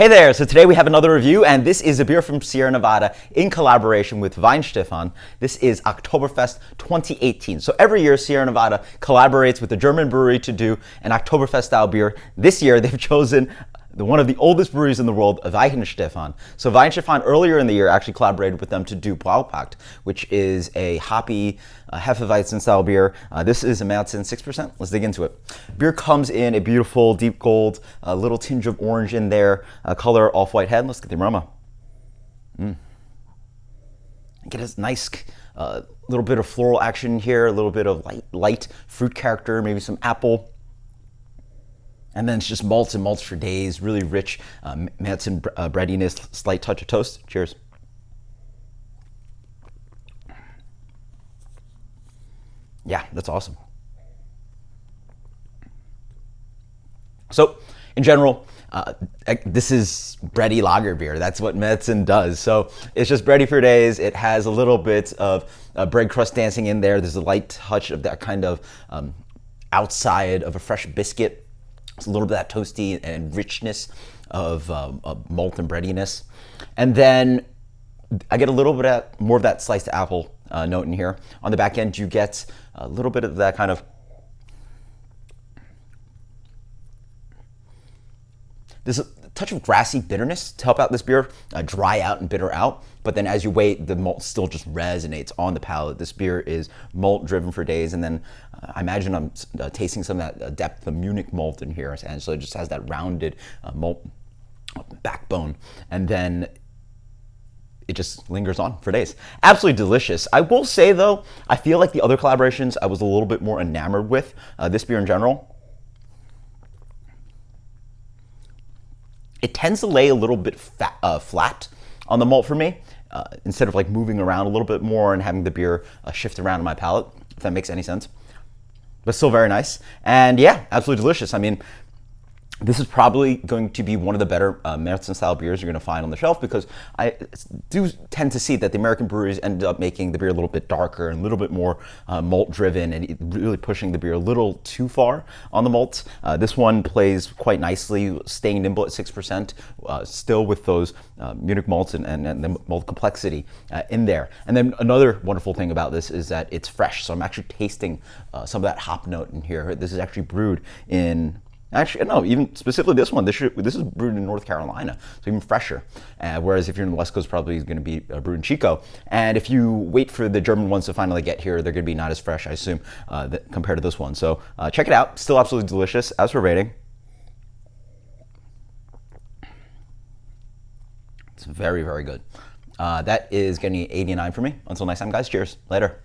Hey there, so today we have another review, and this is a beer from Sierra Nevada in collaboration with Weihenstephaner. This is Oktoberfest 2018. So every year Sierra Nevada collaborates with a German brewery to do an Oktoberfest style beer. This year they've chosen one of the oldest breweries in the world, Weihenstephaner. So Weihenstephaner earlier in the year actually collaborated with them to do Braupakt, which is a hoppy Hefeweizen style beer. This is a Marzen 6%. Let's dig into it. Beer comes in a beautiful deep gold, a little tinge of orange in there, color off-white head. Let's get the aroma. Get a nice little bit of floral action here, a little bit of light fruit character, maybe some apple. And then it's just malts and malts for days, really rich Marzen breadiness, slight touch of toast. Cheers. Yeah, that's awesome. So, in general, this is bready lager beer. That's what Marzen does. So it's just bready for days. It has a little bit of bread crust dancing in there. There's a light touch of that kind of outside of a fresh biscuit. It's a little bit of that toasty and richness of malt and breadiness. And then I get a little bit more of that sliced apple note in here. On the back end, you get a little bit of that kind of there's a touch of grassy bitterness to help out this beer, dry out and bitter out. But then as you wait, the malt still just resonates on the palate. This beer is malt driven for days. And then I imagine I'm tasting some of that depth of Munich malt in here. And so it just has that rounded malt backbone. And then it just lingers on for days. Absolutely delicious. I will say though, I feel like the other collaborations I was a little bit more enamored with. This beer in general, it tends to lay a little bit flat on the malt for me, instead of like moving around a little bit more and having the beer shift around in my palate, if that makes any sense. But still very nice. And yeah, absolutely delicious. I mean, this is probably going to be one of the better Marzen style beers you're going to find on the shelf, because I do tend to see that the American breweries end up making the beer a little bit darker and a little bit more malt driven, and really pushing the beer a little too far on the malt. This one plays quite nicely, staying nimble at 6%, still with those Munich malts and the malt complexity in there. And then another wonderful thing about this is that it's fresh. So I'm actually tasting some of that hop note in here. This is actually brewed in Actually, no, even specifically this one, this is brewed in North Carolina, so even fresher. Whereas if you're in the West Coast, probably is going to be brewed in Chico. And if you wait for the German ones to finally get here, they're going to be not as fresh, I assume, compared to this one. So check it out. Still absolutely delicious. As for rating, it's very, very good. That is getting 89 for me. Until next time, guys. Cheers. Later.